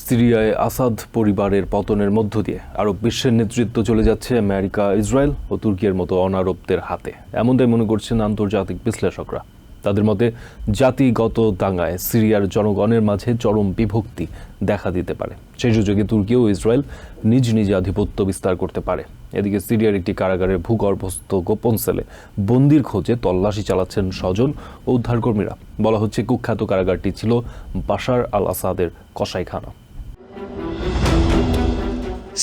সিরিয়ায় আসাদ পরিবারের পতনের মধ্য দিয়ে আরব বিশ্বের নেতৃত্ব চলে যাচ্ছে আমেরিকা, ইসরায়েল ও তুর্কির মতো অনারবদের হাতে, এমনটাই মনে করছেন আন্তর্জাতিক বিশ্লেষকরা। তাদের মতে জাতিগত দাঙ্গায় সিরিয়ার জনগণের মাঝে চরম বিভক্তি দেখা দিতে পারে। সেই সুযোগে তুর্কি ও ইসরায়েল নিজ নিজ আধিপত্য বিস্তার করতে পারে। এদিকে সিরিয়ার একটি কারাগারের ভূগর্ভস্থ গোপন সেলে বন্দির খোঁজে তল্লাশি চালাচ্ছেন স্বজন ও উদ্ধারকর্মীরা। বলা হচ্ছে কুখ্যাত কারাগারটি ছিল বাশার আল আসাদের কসাইখানা।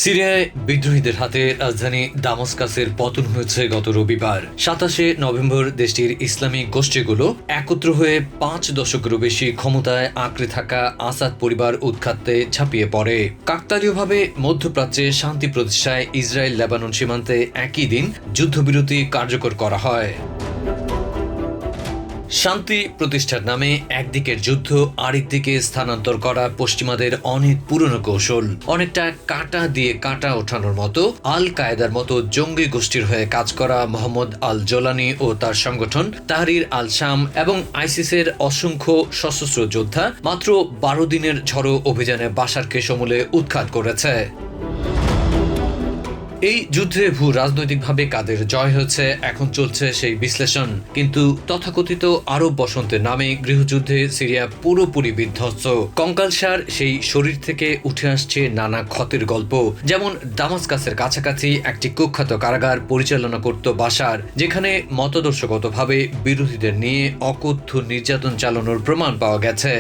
সিরিয়ায় বিদ্রোহীদের হাতে রাজধানী দামাস্কাসের পতন হয়েছে গত রবিবার। ২৭ নভেম্বর দেশটির ইসলামিক গোষ্ঠীগুলো একত্র হয়ে ৫ দশকেরও বেশি ক্ষমতায় আঁকড়ে থাকা আসাদ পরিবার উৎখাতে ঝাঁপিয়ে পড়ে। কাকতালীয়ভাবে মধ্যপ্রাচ্যে শান্তি প্রতিষ্ঠায় ইসরায়েল লেবানন সীমান্তে একই দিন যুদ্ধবিরতি কার্যকর করা হয়। শান্তি প্রতিষ্ঠার নামে একদিকের যুদ্ধ আরেকদিকে স্থানান্তর করা পশ্চিমাদের অনেক পুরনো কৌশল, অনেকটা কাঁটা দিয়ে কাঁটা ওঠানোর মতো। আল কায়েদার মতো জঙ্গি গোষ্ঠীর হয়ে কাজ করা মোহাম্মদ আল জোলানি ও তার সংগঠন তাহরির আল শাম এবং আইসিসের অসংখ্য সশস্ত্র যোদ্ধা মাত্র ১২ দিনের ঝড়ো অভিযানে বাশারকে সমূলে উৎখাত করেছে। এই যুদ্ধে ভূ রাজনৈতিকভাবে কাদের জয় হয়েছে এখন চলছে সেই বিশ্লেষণ। কিন্তু তথাকথিত আরব বসন্তের নামে গৃহযুদ্ধে সিরিয়া পুরোপুরি বিধ্বস্ত। কঙ্কালসার সেই শরীর থেকে উঠে আসছে নানা ক্ষতের গল্প। যেমন দামাস্কাসের কাছাকাছি একটি কুখ্যাত কারাগার পরিচালনা করত বাশার, যেখানে মতাদর্শগতভাবে বিরোধীদের নিয়ে অকথ্য নির্যাতন চালানোর প্রমাণ পাওয়া গেছে।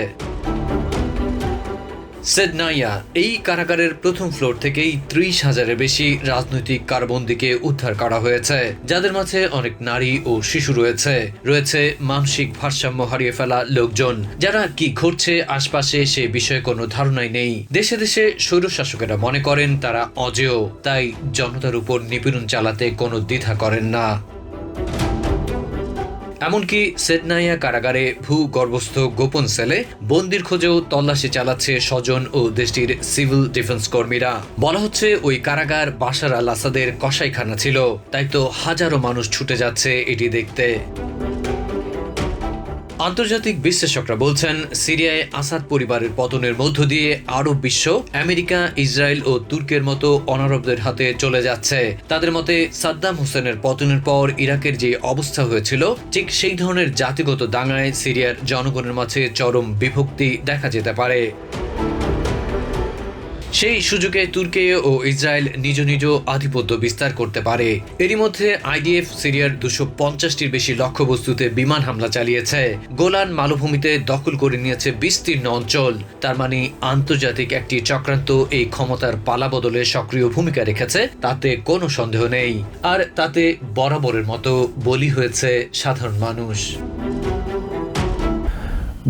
সেদনাইয়া এই কারাগারের প্রথম ফ্লোর থেকেই ৩০,০০০-এর বেশি রাজনৈতিক কারাবন্দীকে উদ্ধার করা হয়েছে, যাদের মাঝে অনেক নারী ও শিশু রয়েছে মানসিক ভারসাম্য হারিয়ে ফেলা লোকজন, যারা কি ঘটছে আশপাশে সে বিষয়ে কোনো ধারণাই নেই। দেশে দেশে স্বৈরশাসকেরা মনে করেন তারা অজেয়, তাই জনতার উপর নিপীড়ন চালাতে কোনো দ্বিধা করেন না। এমনকি সেদনাইয়া কারাগারে ভূগর্ভস্থ গোপন সেলে বন্দির খোঁজেও তল্লাশি চালাচ্ছে স্বজন ও দেশটির সিভিল ডিফেন্স কর্মীরা। বলা হচ্ছে ওই কারাগার বাশার আল আসাদের কসাইখানা ছিল, তাই তো হাজারো মানুষ ছুটে যাচ্ছে এটি দেখতে। আন্তর্জাতিক বিশ্লেষকরা বলছেন সিরিয়ায় আসাদ পরিবারের পতনের মধ্য দিয়ে আরব বিশ্ব আমেরিকা, ইসরায়েল ও তুর্কের মতো অনারবদের হাতে চলে যাচ্ছে। তাদের মতে সাদ্দাম হোসেনের পতনের পর ইরাকের যে অবস্থা হয়েছিল, ঠিক সেই ধরনের জাতিগত দাঙ্গায় সিরিয়ার জনগণের মাঝে চরম বিভক্তি দেখা যেতে পারে। সেই সুযোগে তুর্কি ও ইসরায়েল নিজ নিজ আধিপত্য বিস্তার করতে পারে। এরই মধ্যে আইডিএফ সিরিয়ার ২৫০টির বেশি লক্ষ্যবস্তুতে বিমান হামলা চালিয়েছে। গোলান মালভূমিতে দখল করে নিয়েছে বিস্তীর্ণ অঞ্চল। তার মানে আন্তর্জাতিক একটি চক্রান্ত এই ক্ষমতার পালাবদলে সক্রিয় ভূমিকা রেখেছে, তাতে কোনো সন্দেহ নেই। আর তাতে বরাবরের মতো বলি হয়েছে সাধারণ মানুষ।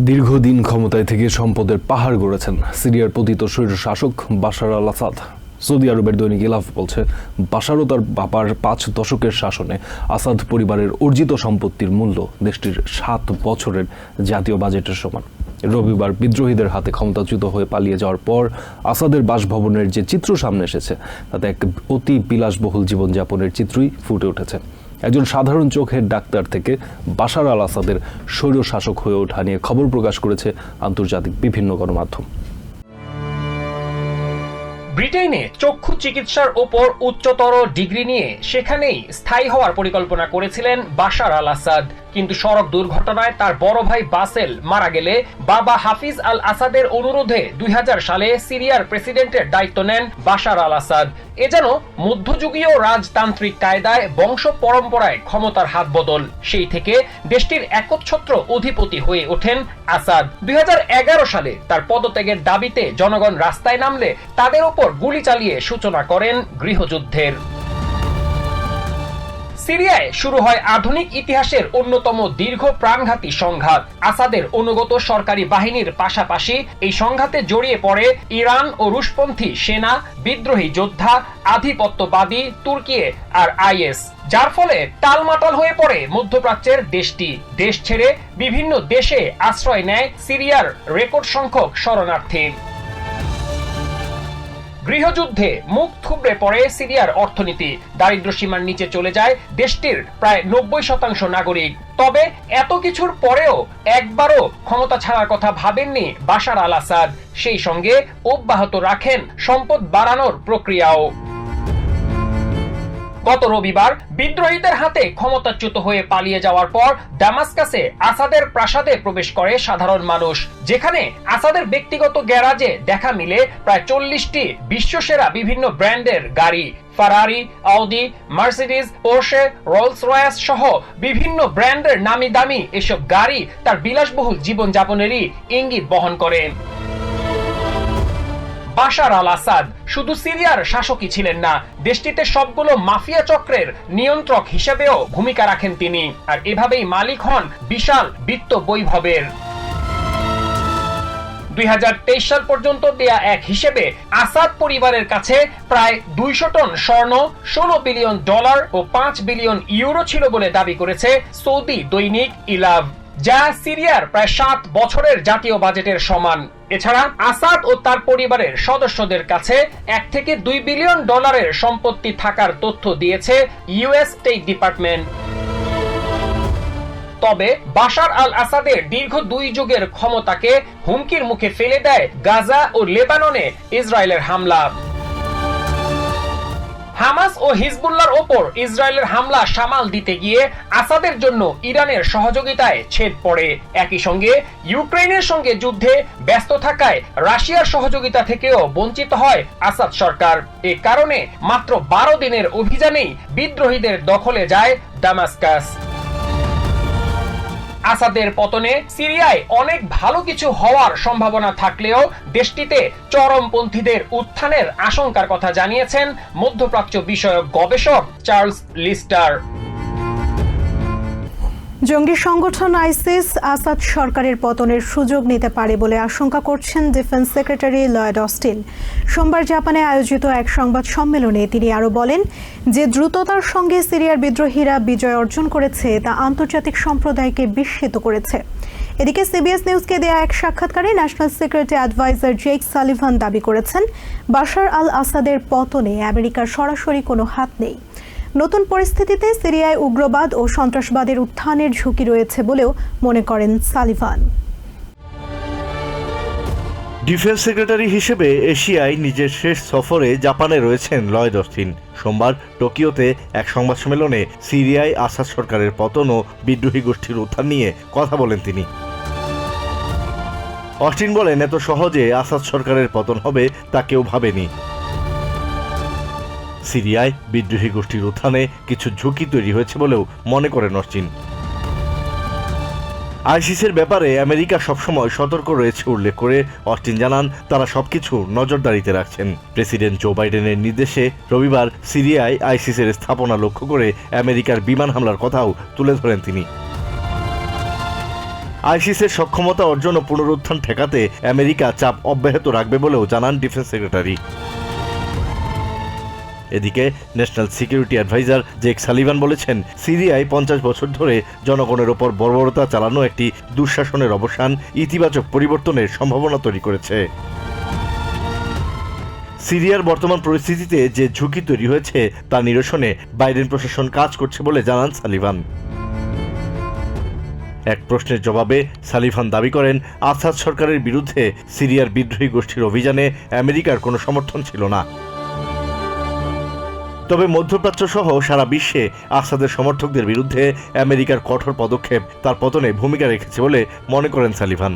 দীর্ঘদিন ক্ষমতায় থেকে সম্পদের পাহাড় গড়েছেন সিরিয়ার পতিত স্বৈরশাসক বাশার আল আসাদ। সৌদি আরবের দৈনিক ইলাফ বলছে, বাশার ও তার বাবার ৫ দশকের শাসনে আসাদ পরিবারের অর্জিত সম্পত্তির মূল্য দেশটির ৭ বছরের জাতীয় বাজেটের সমান। রবিবার বিদ্রোহীদের হাতে ক্ষমতাচ্যুত হয়ে পালিয়ে যাওয়ার পর আসাদের বাসভবনের যে চিত্র সামনে এসেছে, তাতে এক অতি বিলাসবহুল জীবনযাপনের চিত্রই ফুটে উঠেছে। একজন সাধারণ চোখের ডাক্তার থেকে বাশার আল আসাদের স্বৈরশাসক হয়ে ওঠা নিয়ে খবর প্রকাশ করেছে আন্তর্জাতিক বিভিন্ন গণমাধ্যম। ব্রিটেনে চক্ষু চিকিৎসার ওপর উচ্চতর ডিগ্রি নিয়ে সেখানেই স্থায়ী হওয়ার পরিকল্পনা করেছিলেন বাশার আল আসাদ। কিন্তু সড়ক দুর্ঘটনায় তার বড় ভাই বাসেল মারা গেলে বাবা হাফিজ আল আসাদের অনুরোধে ২০০০ সালে সিরিয়ার প্রেসিডেন্টের দায়িত্ব নেন বাশার আল আসাদ। এ যেন মধ্যযুগীয় রাজতান্ত্রিক কায়দায় বংশ পরম্পরায় ক্ষমতার হাত বদল। সেই থেকে দেশটির একচ্ছত্র অধিপতি হয়ে ওঠেন আসাদ। ২০১১ সালে তার পদত্যাগের দাবিতে জনগণ রাস্তায় নামলে তাদের উপর গুলি চালিয়ে সূচনা করেন গৃহযুদ্ধের। সিরিয়ায় শুরু হয় আধুনিক ইতিহাসের অন্যতম দীর্ঘ প্রাণঘাতী সংঘাত। আসাদের অনুগত সরকারি বাহিনীর পাশাপাশি এই সংঘাতে জড়িয়ে পড়ে ইরান ও রুশপন্থী সেনা, বিদ্রোহী যোদ্ধা, আধিপত্যবাদী তুর্কি আর আইএস, যার ফলে টালমাটাল হয়ে পড়ে মধ্যপ্রাচ্যের দেশটি। দেশ ছেড়ে বিভিন্ন দেশে আশ্রয় নেয় সিরিয়ার রেকর্ড সংখ্যক শরণার্থী। গৃহযুদ্ধে মুখ থুবড়ে পড়ে সিরিয়ার অর্থনীতি। দারিদ্র্য সীমার নিচে চলে যায় দেশটির প্রায় ৯০% নাগরিক। তবে এত কিছুর পরেও একবারও ক্ষমতা ছাড়ার কথা ভাবেননি বাশার আল আসাদ, সেই সঙ্গে অব্যাহত রাখেন সম্পদ বাড়ানোর প্রক্রিয়াও। গত রবিবার বিদ্রোহীদের হাতে ক্ষমতাচ্যুত হয়ে পালিয়ে যাওয়ার পর দামাস্কাসে আসাদের প্রাসাদে প্রবেশ করে সাধারণ মানুষ, যেখানে আসাদের ব্যক্তিগত গ্যারাজে দেখা মিলে প্রায় 40টি বিশ্বসেরা বিভিন্ন ব্র্যান্ডের গাড়ি, Ferrari, Audi, Mercedes, Porsche, Rolls Royce সহ বিভিন্ন ব্র্যান্ডের নামি দামি এসব গাড়ি তার বিলাসবহুল জীবনযাপনেরই ইঙ্গিত বহন করে। বাশার আল আসাদ শুধু সিরিয়ার শাসকই ছিলেন না, দেশটিতে সবগুলো মাফিয়া চক্রের নিয়ন্ত্রক হিসেবেও ভূমিকা রাখেন তিনি, আর এভাবেই মালিক হন বিশাল বিত্ত বৈভবের। 2023 সাল পর্যন্ত দেয়া এক হিসেবে আসাদ পরিবারের কাছে প্রায় 200 টন স্বর্ণ, $16 বিলিয়ন ও 5 বিলিয়ন ইউরো ছিল বলে দাবি করেছে সৌদি দৈনিক ইলাভ, যা সিরিয়ার প্রায় 7 বছরের জাতীয় বাজেটের সমান। এছাড়া আসাদ ও তার পরিবারের সদস্যদের কাছে $1 থেকে $2 বিলিয়ন সম্পত্তি থাকার তথ্য দিয়েছে ইউএস স্টেট ডিপার্টমেন্ট। তবে বাশার আল আসাদের দীর্ঘ 2 যুগের ক্ষমতাকে হুমকির মুখে ফেলে দেয় গাজা ও লেবাননে ইসরায়েলের হামলা। হামাস ও হিজবুল্লাহর ওপর ইসরায়েলের হামলা সামাল দিতে গিয়ে আসাদের জন্য ইরানের সহযোগিতায় ছেদ পড়ে। একই সঙ্গে ইউক্রেনের সঙ্গে যুদ্ধে ব্যস্ত থাকায় রাশিয়ার সহযোগিতা থেকেও বঞ্চিত হয় আসাদ সরকার। এ কারণে মাত্র 12 দিনের অভিযানেই বিদ্রোহীদের দখলে যায় দামাস্কাস। আসাদের পতনে সিরিয়ায় অনেক ভালো কিছু হওয়ার সম্ভাবনা থাকলেও দেশটিতে চরমপন্থীদের উত্থানের আশঙ্কার কথা জানিয়েছেন মধ্যপ্রাচ্য বিষয়ক গবেষক চার্লস লিস্টার। জঙ্গি সংগঠন আইসিস আসাদ সরকারের পতনের সুযোগ নিতে পারে বলে আশঙ্কা করছেন ডিফেন্স সেক্রেটারি লয়েড অস্টিন। সোমবার জাপানে আয়োজিত এক সংবাদ সম্মেলনে তিনি আরও বলেন যে দ্রুততার সঙ্গে সিরিয়ার বিদ্রোহীরা বিজয় অর্জন করেছে তা আন্তর্জাতিক সম্প্রদায়কে বিস্মিত করেছে। এদিকে সিবিএস নিউজকে দেয়া এক সাক্ষাৎকারে national security adviser Jake Sullivan দাবি করেছেন বাশার আল আসাদের পতনে আমেরিকার সরাসরি কোনো হাত নেই। নতুন পরিস্থিতিতে সিরিয়ায় উগ্রবাদ ও সন্ত্রাসবাদের উত্থানের ঝুঁকি রয়েছে বলেও মনে করেন সালিভান। ডিফেন্স সেক্রেটারি হিসেবে এশিয়ায় নিজের শেষ সফরে জাপানে রয়েছেন লয়েড অস্টিন। সোমবার টোকিওতে এক সংবাদ সম্মেলনে সিরিয়ায় আসাদ সরকারের পতন ও বিদ্রোহী গোষ্ঠীর উত্থান নিয়ে কথা বলেন তিনি। অস্টিন বলেন, এত সহজে আসাদ সরকারের পতন হবে তা কেউ ভাবেনি। সিরিয়ায় বিদ্রোহী গোষ্ঠীর উত্থানে কিছু ঝুঁকি তৈরি হয়েছে বলেও মনে করেন অস্টিন। আইসিসের ব্যাপারে আমেরিকা সবসময় সতর্ক রয়েছে উল্লেখ করে অস্টিন জানান, তারা সবকিছু নজরদারিতে রাখছেন। প্রেসিডেন্ট জো বাইডেনের নির্দেশে রবিবার সিরিয়ায় আইসিসের স্থাপনা লক্ষ্য করে আমেরিকার বিমান হামলার কথাও তুলে ধরেন তিনি। আইসিসের সক্ষমতা অর্জন ও পুনরুত্থান ঠেকাতে আমেরিকা চাপ অব্যাহত রাখবে বলেও জানান ডিফেন্স সেক্রেটারি। এদিকে national security adviser Jake Sullivan বলেছেন, সিরিয়ায় 50 বছর ধরে জনগণের ওপর বর্বরতা চালানো একটি দুঃশাসনের অবসান ইতিবাচক পরিবর্তনের সম্ভাবনা তৈরি করেছে। সিরিয়ার বর্তমান পরিস্থিতিতে যে ঝুঁকি তৈরি হয়েছে তা নিরসনে বাইডেন প্রশাসন কাজ করছে বলে জানান সালিভান। এক প্রশ্নের জবাবে সালিভান দাবি করেন, আসাদ সরকারের বিরুদ্ধে সিরিয়ার বিদ্রোহী গোষ্ঠীর অভিযানে আমেরিকার কোনো সমর্থন ছিল না। তবে মধ্যপ্রাচ্য সহ সারা বিশ্বে আসাদের সমর্থকদের বিরুদ্ধে আমেরিকার কঠোর পদক্ষেপ তার পতনে ভূমিকা রেখেছে বলে মনে করেন সালিভান।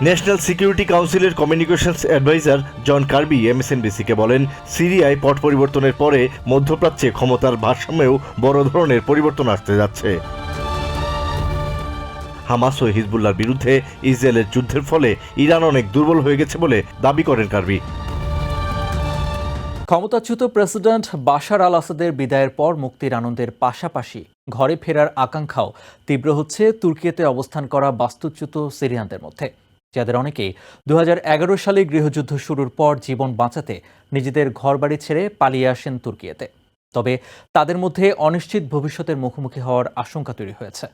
ন্যাশনাল সিকিউরিটি কাউন্সিলের কমিউনিকেশনস অ্যাডভাইজার জন কার্বি এমএসএনবিসিকে বলেন, সিরিয়ায় পট পরিবর্তনের পরে মধ্যপ্রাচ্যে ক্ষমতার ভারসাম্যেও বড় ধরনের পরিবর্তন আসতে যাচ্ছে। হামাস ও হিজবুল্লাহর বিরুদ্ধে ইসরায়েলের যুদ্ধের ফলে ইরান অনেক দুর্বল হয়ে গেছে বলে দাবি করেন কার্বি। ক্ষমতাচ্যুত প্রেসিডেন্ট বাশার আল আসাদের বিদায়ের পর মুক্তির আনন্দের পাশাপাশি ঘরে ফেরার আকাঙ্ক্ষাও তীব্র হচ্ছে তুর্কিতে অবস্থান করা বাস্তুচ্যুত সিরিয়ানদের মধ্যে, যাদের অনেকেই 2011 সালে গৃহযুদ্ধ শুরুর পর জীবন বাঁচাতে নিজেদের ঘরবাড়ি ছেড়ে পালিয়ে আসেন তুর্কিতে। তবে তাদের মধ্যে অনিশ্চিত ভবিষ্যতের মুখোমুখি হওয়ার আশঙ্কা তৈরি হয়েছে।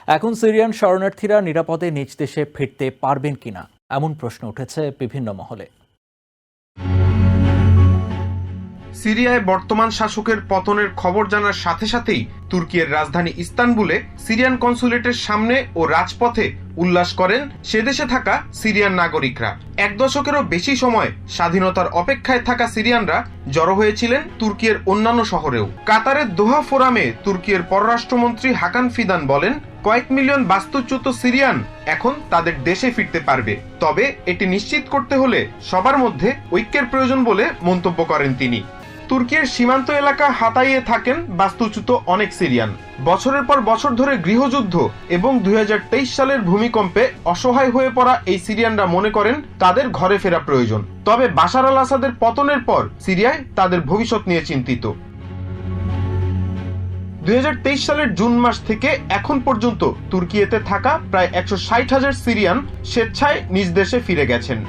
এখন সিরিয়ান শরণার্থীরা নিরাপদে নিজ দেশে ফিরতে পারবেন কিনা এমন প্রশ্ন উঠেছে বিভিন্ন মহলে। সিরিয়ায় বর্তমান শাসকের পতনের খবর জানার সাথে সাথেই তুর্কির রাজধানী ইস্তানবুলে সিরিয়ান কনসুলেটের সামনে ও রাজপথে উল্লাস করেন সে দেশে থাকা সিরিয়ান নাগরিকরা। 1 দশকেরও বেশি সময় স্বাধীনতার অপেক্ষায় থাকা সিরিয়ানরা জড়ো হয়েছিলেন তুর্কির অন্যান্য শহরেও। কাতারের দোহা ফোরামে তুর্কির পররাষ্ট্রমন্ত্রী হাকান ফিদান বলেন, কয়েক মিলিয়ন বাস্তুচ্যুত সিরিয়ান এখন তাদের দেশে ফিরতে পারবে, তবে এটি নিশ্চিত করতে হলে সবার মধ্যে ঐক্যের প্রয়োজন বলে মন্তব্য করেন তিনি। তুর্কির সীমান্ত এলাকা হাতাইয়ে থাকেন বাস্তুচ্যুত অনেক সিরিয়ান। বছরের পর বছর ধরে গৃহযুদ্ধ এবং 2023 সালের ভূমিকম্পে অসহায় হয়ে পড়া এই সিরিয়ানরা মনে করেন তাদের ঘরে ফেরা প্রয়োজন। তবে বাশার আল আসাদের পতনের পর সিরিয়ায় তাদের ভবিষ্যৎ নিয়ে চিন্তিত। 2023 সালের জুন মাস থেকে এখন পর্যন্ত তুর্কিয়েতে থাকা প্রায় 160,000 সিরিয়ান স্বেচ্ছায় নিজ দেশে ফিরে গেছেন।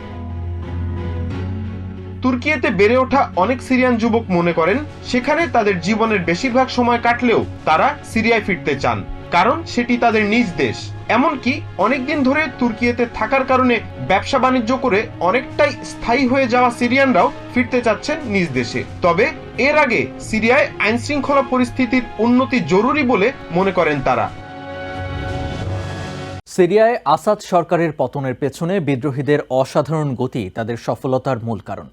তুর্কিয়েতে বেড়ে ওঠা অনেক সিরিয়ান যুবক মনে করেন সেখানে তাদের জীবনের বেশিরভাগ সময় কাটলেও তারা সিরিয়ায় ফিরতে চান, কারণ সেটি তাদের নিজ দেশ। এমনকি অনেকদিন ধরে তুর্কিয়েতে থাকার কারণে ব্যবসা বাণিজ্য করে অনেকটাই স্থায়ী হয়ে যাওয়া সিরিয়ানরাও ফিরতে চাচ্ছেন নিজ দেশে। তবে এর আগে সিরিয়ায় আইনশৃঙ্খলা পরিস্থিতির উন্নতি জরুরি বলে মনে করেন তারা। সিরিয়ায় আসাদ সরকারের পতনের পেছনে বিদ্রোহীদের অসাধারণ গতি তাদের সফলতার মূল কারণ।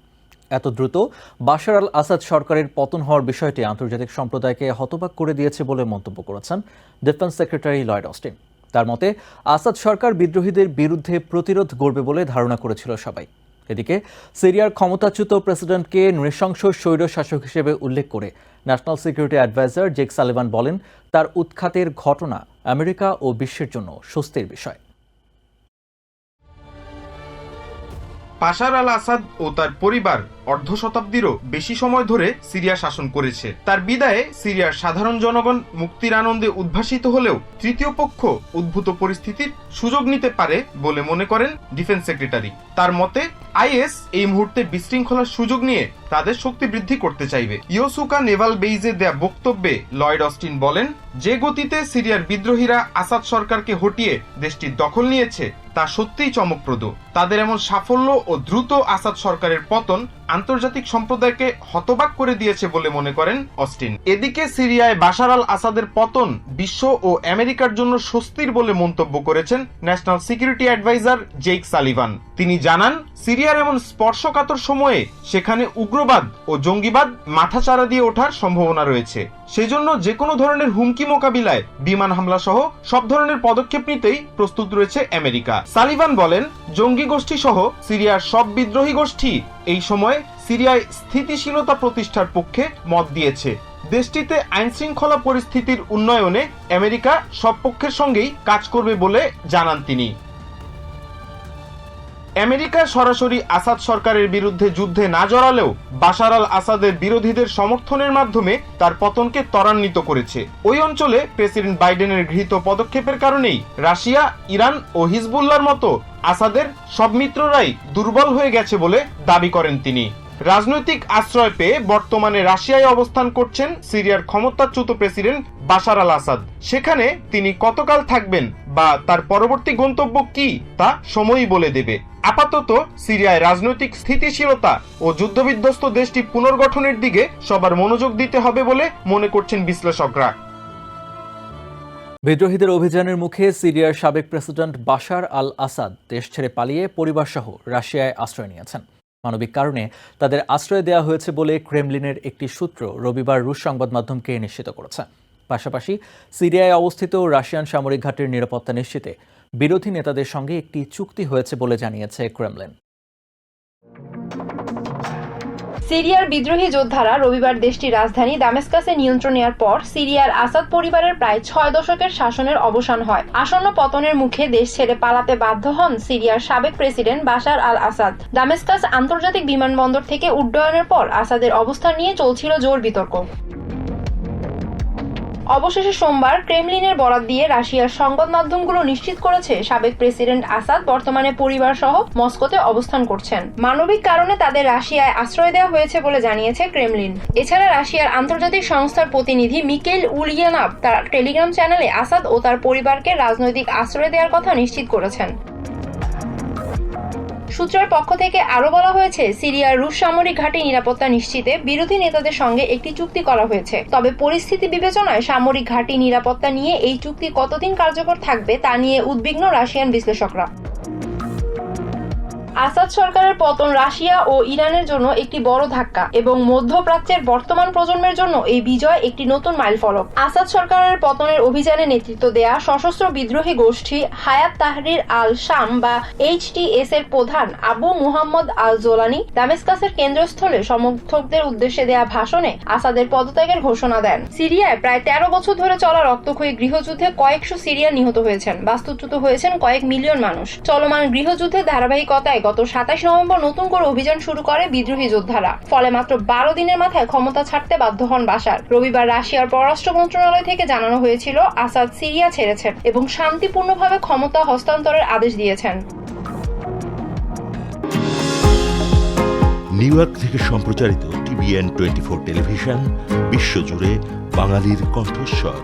এত দ্রুত বাশার আল আসাদ সরকারের পতন হওয়ার বিষয়টি আন্তর্জাতিক সম্প্রদায়কে হতবাক করে দিয়েছে বলে মন্তব্য করেছেন ডিফেন্স সেক্রেটারি লয়েড অস্টিন। তার মতে, আসাদ সরকার বিদ্রোহীদের বিরুদ্ধে প্রতিরোধ গড়বে বলে ধারণা করেছিল সবাই। এদিকে সিরিয়ার ক্ষমতাচ্যুত প্রেসিডেন্টকে নৃশংস স্বৈর শাসক হিসেবে উল্লেখ করে national security adviser Jake Sullivan বলেন, তার উৎখাতের ঘটনা আমেরিকা ও বিশ্বের জন্য স্বস্তির বিষয়। বাশার আল আসাদ ও তার পরিবার অর্ধ শতাব্দীরও বেশি সময় ধরে সিরিয়া শাসন করেছে। তার বিদায়ে সিরিয়ার সাধারণ জনগণ মুক্তির আনন্দে উদ্ভাসিত হলেও তৃতীয় পক্ষ উদ্ভূত পরিস্থিতির সুযোগ নিতে পারে বলে মনে করেন ডিফেন্স সেক্রেটারি। তার মতে, আইএস এই মুহূর্তে বিশৃঙ্খলার সুযোগ নিয়ে তাদের শক্তি বৃদ্ধি করতে চাইবে। ইয়োসুকা নেভাল বেইজে দেয়া বক্তব্যে লয়েড অস্টিন বলেন, যে গতিতে সিরিয়ার বিদ্রোহীরা আসাদ সরকারকে হটিয়ে দেশটির দখল নিয়েছে তা সত্যিই চমকপ্রদ। তাদের এমন সাফল্য ও দ্রুত আসাদ সরকারের পতন আন্তর্জাতিক সম্প্রদায়কে হতবাক করে দিয়েছে বলে মনে করেন অস্টিন। এদিকে সিরিয়ায় বাশার আল আসাদের পতন বিশ্ব ও আমেরিকার জন্য স্বস্তির বলে মন্তব্য করেছেন national security adviser Jake Sullivan. তিনি জানান, সিরিয়ার এমন স্পর্শকাতর সময়ে সেখানে উগ্রবাদ ও জঙ্গিবাদ মাথাচাড়া দিয়ে ওঠার সম্ভাবনা রয়েছে। সেজন্য যে কোনো ধরনের হুমকি মোকাবিলায় বিমান হামলা সহ সব ধরনের পদক্ষেপ নিতেই প্রস্তুত রয়েছে আমেরিকা। সালিভান বলেন, জঙ্গি গোষ্ঠী সহ সিরিয়ার সব বিদ্রোহী গোষ্ঠী এই সময় সিরিয়ায় স্থিতিশীলতা প্রতিষ্ঠার পক্ষে মত দিয়েছে। দেশটিতে আইনশৃঙ্খলা পরিস্থিতির উন্নয়নে আমেরিকা সব পক্ষের সঙ্গেই কাজ করবে বলে জানান তিনি। আমেরিকা সরাসরি আসাদ সরকারের বিরুদ্ধে যুদ্ধে না জড়ালেও বাশার আল আসাদের বিরোধীদের সমর্থনের মাধ্যমে তার পতনকে ত্বরান্বিত করেছে। ওই অঞ্চলে প্রেসিডেন্ট বাইডেনের গৃহীত পদক্ষেপের কারণেই রাশিয়া, ইরান ও হিজবুল্লাহর মতো আসাদের সব মিত্ররাই দুর্বল হয়ে গেছে বলে দাবি করেন তিনি। রাজনৈতিক আশ্রয় পেয়ে বর্তমানে রাশিয়ায় অবস্থান করছেন সিরিয়ার ক্ষমতাচ্যুত প্রেসিডেন্ট বাশার আল আসাদ। সেখানে তিনি কতকাল থাকবেন বা তার পরবর্তী গন্তব্য কি তা সময়ই বলে দেবে। আপাতত সিরিয়ায় রাজনৈতিক স্থিতিশীলতা ও যুদ্ধবিধ্বস্ত দেশটি পুনর্গঠনের দিকে সবার মনোযোগ দিতে হবে বলে মনে করছেন বিশ্লেষকরা। বিদ্রোহীদের অভিযানের মুখে সিরিয়ার সাবেক প্রেসিডেন্ট বাশার আল আসাদ দেশ ছেড়ে পালিয়ে পরিবারসহ রাশিয়ায় আশ্রয় নিয়েছেন। মানবিক কারণে তাদের আশ্রয় দেওয়া হয়েছে বলে ক্রেমলিনের একটি সূত্র রবিবার রুশ সংবাদ মাধ্যমকে নিশ্চিত করেছে। পাশাপাশি সিরিয়ায় অবস্থিত রাশিয়ান সামরিক ঘাঁটির নিরাপত্তা নিশ্চিতে বিরোধী নেতাদের সঙ্গে একটি চুক্তি হয়েছে বলে জানিয়েছে ক্রেমলিন। সিরিয়ার বিদ্রোহী যোদ্ধারা রবিবার দেশটির রাজধানী দামেস্কাসে নিয়ন্ত্রণ নেওয়ার পর সিরিয়ার আসাদ পরিবারের প্রায় 6 দশকের শাসনের অবসান হয়। আসন্ন পতনের মুখে দেশ ছেড়ে পালাতে বাধ্য হন সিরিয়ার সাবেক প্রেসিডেন্ট বাশার আল আসাদ। দামেস্কাস আন্তর্জাতিক বিমানবন্দর থেকে উড্ডয়নের পর আসাদের অবস্থান নিয়ে চলছিল জোর বিতর্ক। অবশেষে সোমবার ক্রেমলিনের বরাত দিয়ে রাশিয়ার সংবাদ মাধ্যমগুলো নিশ্চিত করেছে সাবেক প্রেসিডেন্ট আসাদ বর্তমানে পরিবার সহ মস্কোতে অবস্থান করছেন। মানবিক কারণে তাদের রাশিয়ায় আশ্রয় দেওয়া হয়েছে বলে জানিয়েছে ক্রেমলিন। এছাড়া রাশিয়ার আন্তর্জাতিক সংস্থার প্রতিনিধি মিকেল উলিয়ানাভ তার টেলিগ্রাম চ্যানেলে আসাদ ও তার পরিবারকে রাজনৈতিক আশ্রয় দেওয়ার কথা নিশ্চিত করেছেন। সূত্রের পক্ষ থেকে আরো বলা হয়েছে, সিরিয়ার রুশ সামরিক ঘাঁটি নিরাপত্তা নিশ্চিতে বিরোধী নেতাদের সঙ্গে একটি চুক্তি করা হয়েছে। তবে পরিস্থিতি বিবেচনায় সামরিক ঘাঁটি নিরাপত্তা নিয়ে এই চুক্তি কতদিন কার্যকর থাকবে তা নিয়ে উদ্বিগ্ন রাশিয়ান বিশ্লেষকরা। আসাদ সরকারের পতন রাশিয়া ও ইরানের জন্য একটি বড় ধাক্কা এবং মধ্যপ্রাচ্যের বর্তমান প্রজন্মের জন্য এই বিজয় একটি নতুন মাইলফলক। আসাদ সরকারের পতনের অভিযানে নেতৃত্ব দেয়া সশস্ত্র বিদ্রোহী গোষ্ঠী হায়াত তাহরির আল শাম বা HTS এর প্রধান আবু মুহাম্মদ আল জোলানি দামেস্কাসের কেন্দ্রস্থলে সমর্থকদের উদ্দেশ্যে দেয়া ভাষণে আসাদের পদত্যাগের ঘোষণা দেন। সিরিয়ায় প্রায় 13 বছর ধরে চলা রক্তক্ষয়ী গৃহযুদ্ধে কয়েকশো সিরিয়ান নিহত হয়েছেন, বাস্তুচ্যুত হয়েছেন কয়েক মিলিয়ন মানুষ। চলমান গৃহযুদ্ধের ধারাবাহিকতায় গত 27 নভেম্বর নতুন করে অভিযান শুরু করে বিদ্রোহী যোদ্ধারা। ফলে মাত্র 12 দিনের মাথায় ক্ষমতা ছাড়তে বাধ্য হন বাশার। রবিবার রাশিয়ার পররাষ্ট্র মন্ত্রণালয় থেকে জানানো হয়েছিল, আসাদ সিরিয়া ছেড়েছেন এবং শান্তিপূর্ণভাবে ক্ষমতা হস্তান্তরের আদেশ দিয়েছেন। নিউ ইয়র্ক থেকে সম্প্রচারিত TVN 24 টেলিভিশন বিশ্বজুড়ে বাঙালির কণ্ঠস্বর।